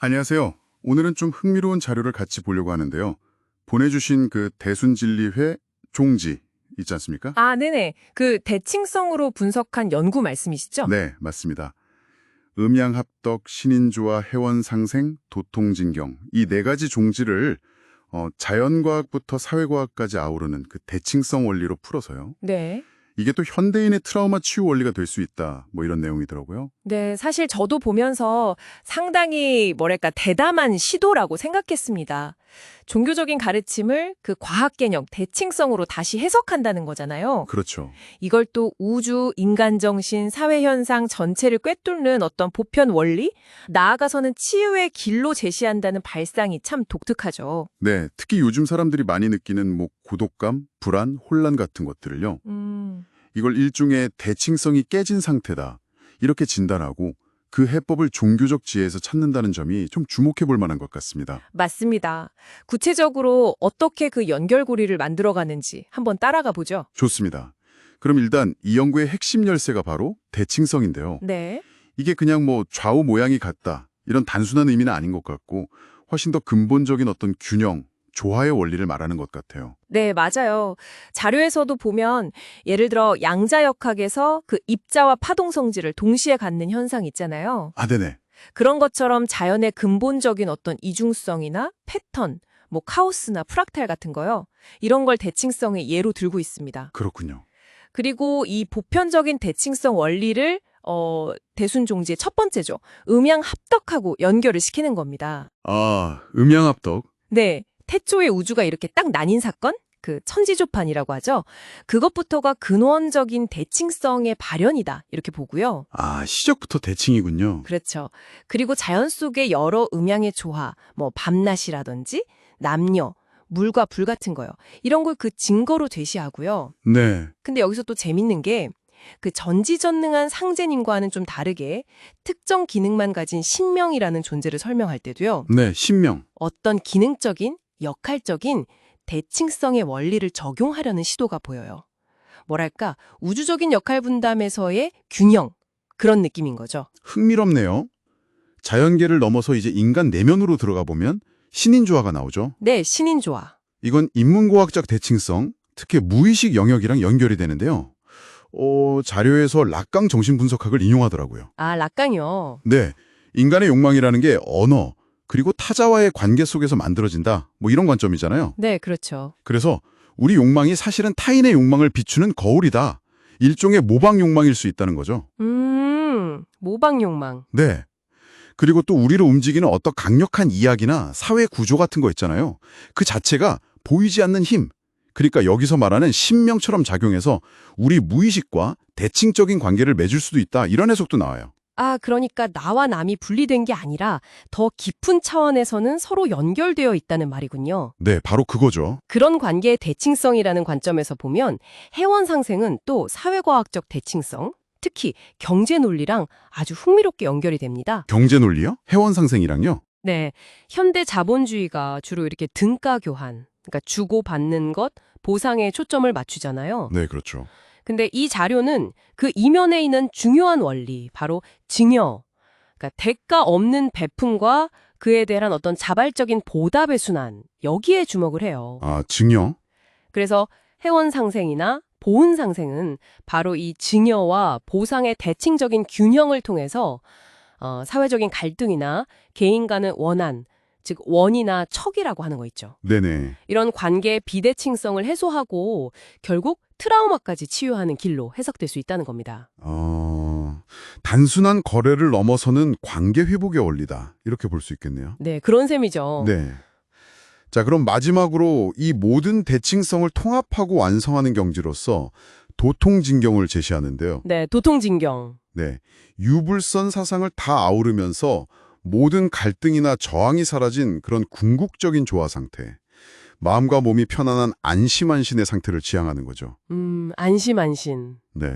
안녕하세요. 오늘은 좀 흥미로운 자료를 같이 보려고 하는데요. 보내주신 그 대순진리회 종지 있지 않습니까? 아, 네네. 그 대칭성으로 분석한 연구 말씀이시죠? 네, 맞습니다. 음양합덕, 신인조화, 해원상생, 도통진경 이 네 가지 종지를 자연과학부터 사회과학까지 아우르는 그 대칭성 원리로 풀어서요. 네. 이게 또 현대인의 트라우마 치유 원리가 될 수 있다. 뭐 이런 내용이더라고요. 네, 사실 저도 보면서 상당히 뭐랄까 대담한 시도라고 생각했습니다. 종교적인 가르침을 그 과학 개념, 대칭성으로 다시 해석한다는 거잖아요. 그렇죠. 이걸 또 우주, 인간 정신, 사회 현상 전체를 꿰뚫는 어떤 보편 원리, 나아가서는 치유의 길로 제시한다는 발상이 참 독특하죠. 네, 특히 요즘 사람들이 많이 느끼는 뭐 고독감, 불안, 혼란 같은 것들을요. 이걸 일종의 대칭성이 깨진 상태다. 이렇게 진단하고 그 해법을 종교적 지혜에서 찾는다는 점이 좀 주목해 볼 만한 것 같습니다. 맞습니다. 구체적으로 어떻게 그 연결고리를 만들어가는지 한번 따라가 보죠. 좋습니다. 그럼 일단 이 연구의 핵심 열쇠가 바로 대칭성인데요. 네. 이게 그냥 뭐 좌우 모양이 같다. 이런 단순한 의미는 아닌 것 같고 훨씬 더 근본적인 어떤 균형, 조화의 원리를 말하는 것 같아요. 네, 맞아요. 자료에서도 보면 예를 들어 양자역학에서 그 입자와 파동성질을 동시에 갖는 현상 있잖아요. 아, 네네. 그런 것처럼 자연의 근본적인 어떤 이중성이나 패턴, 뭐 카오스나 프락탈 같은 거요. 이런 걸 대칭성의 예로 들고 있습니다. 그렇군요. 그리고 이 보편적인 대칭성 원리를 대순종지의 첫 번째죠. 음양합덕하고 연결을 시키는 겁니다. 아, 음양합덕. 네, 태초의 우주가 이렇게 딱 나뉜 사건? 그 천지조판이라고 하죠. 그것부터가 근원적인 대칭성의 발현이다. 이렇게 보고요. 아, 시작부터 대칭이군요. 그렇죠. 그리고 자연 속의 여러 음양의 조화, 뭐 밤낮이라든지 남녀, 물과 불 같은 거요. 이런 걸 그 증거로 제시하고요. 네. 근데 여기서 또 재밌는 게 그 전지전능한 상제님과는 좀 다르게 특정 기능만 가진 신명이라는 존재를 설명할 때도요. 네, 신명. 어떤 기능적인, 역할적인 대칭성의 원리를 적용하려는 시도가 보여요. 뭐랄까, 우주적인 역할 분담에서의 균형, 그런 느낌인 거죠. 흥미롭네요. 자연계를 넘어서 이제 인간 내면으로 들어가 보면 신인조화가 나오죠. 네, 신인조화. 이건 인문과학적 대칭성, 특히 무의식 영역이랑 연결이 되는데요. 자료에서 락강 정신분석학을 인용하더라고요. 아, 락강이요. 네, 인간의 욕망이라는 게 언어, 그리고 타자와의 관계 속에서 만들어진다. 뭐 이런 관점이잖아요. 네, 그렇죠. 그래서 우리 욕망이 사실은 타인의 욕망을 비추는 거울이다. 일종의 모방 욕망일 수 있다는 거죠. 모방 욕망. 네. 그리고 또 우리를 움직이는 어떤 강력한 이야기나 사회 구조 같은 거 있잖아요. 그 자체가 보이지 않는 힘. 그러니까 여기서 말하는 신명처럼 작용해서 우리 무의식과 대칭적인 관계를 맺을 수도 있다. 이런 해석도 나와요. 아, 그러니까 나와 남이 분리된 게 아니라 더 깊은 차원에서는 서로 연결되어 있다는 말이군요. 네, 바로 그거죠. 그런 관계의 대칭성이라는 관점에서 보면 해원 상생은 또 사회과학적 대칭성, 특히 경제 논리랑 아주 흥미롭게 연결이 됩니다. 경제 논리요? 회원 상생이랑요? 네, 현대 자본주의가 주로 이렇게 등가 교환, 그러니까 주고받는 것, 보상에 초점을 맞추잖아요. 네, 그렇죠. 근데 이 자료는 그 이면에 있는 중요한 원리, 바로 증여, 그러니까 대가 없는 베품과 그에 대한 어떤 자발적인 보답의 순환, 여기에 주목을 해요. 아, 증여? 그래서 회원 상생이나 보훈 상생은 바로 이 증여와 보상의 대칭적인 균형을 통해서 사회적인 갈등이나 개인 간의 원한, 즉 원이나 척이라고 하는 거 있죠. 네네. 이런 관계의 비대칭성을 해소하고 결국 트라우마까지 치유하는 길로 해석될 수 있다는 겁니다. 단순한 거래를 넘어서는 관계 회복의 원리다. 이렇게 볼 수 있겠네요. 네, 그런 셈이죠. 네. 자, 그럼 마지막으로 이 모든 대칭성을 통합하고 완성하는 경지로서 도통진경을 제시하는데요. 네, 도통진경. 네. 유불선 사상을 다 아우르면서 모든 갈등이나 저항이 사라진 그런 궁극적인 조화 상태. 마음과 몸이 편안한 안심안신의 상태를 지향하는 거죠. 안심. 네.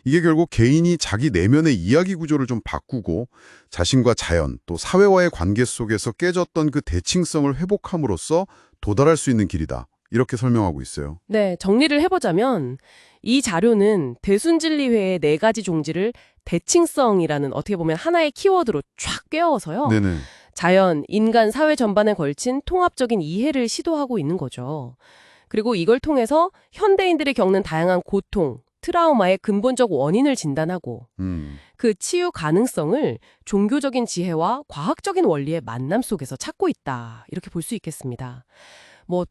이게 결국 개인이 자기 내면의 이야기 구조를 좀 바꾸고 자신과 자연 또 사회와의 관계 속에서 깨졌던 그 대칭성을 회복함으로써 도달할 수 있는 길이다. 이렇게 설명하고 있어요. 네, 정리를 해보자면 이 자료는 대순진리회의 네 가지 종지를 대칭성이라는 어떻게 보면 하나의 키워드로 쫙 꿰어서요. 네네. 자연, 인간, 사회 전반에 걸친 통합적인 이해를 시도하고 있는 거죠. 그리고 이걸 통해서 현대인들이 겪는 다양한 고통, 트라우마의 근본적 원인을 진단하고 그 치유 가능성을 종교적인 지혜와 과학적인 원리의 만남 속에서 찾고 있다. 이렇게 볼 수 있겠습니다.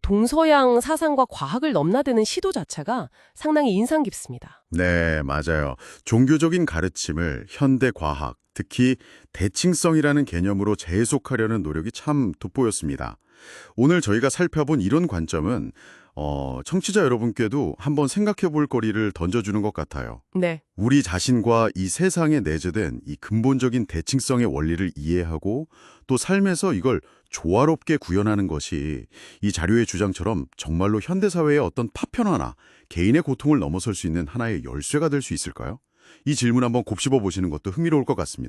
동서양 사상과 과학을 넘나드는 시도 자체가 상당히 인상 깊습니다. 네, 맞아요. 종교적인 가르침을 현대 과학, 특히 대칭성이라는 개념으로 재해석하려는 노력이 참 돋보였습니다. 오늘 저희가 살펴본 이런 관점은 청취자 여러분께도 한번 생각해 볼 거리를 던져주는 것 같아요. 네. 우리 자신과 이 세상에 내재된 이 근본적인 대칭성의 원리를 이해하고 또 삶에서 이걸 조화롭게 구현하는 것이 이 자료의 주장처럼 정말로 현대사회의 어떤 파편화나 개인의 고통을 넘어설 수 있는 하나의 열쇠가 될 수 있을까요? 이 질문 한번 곱씹어 보시는 것도 흥미로울 것 같습니다.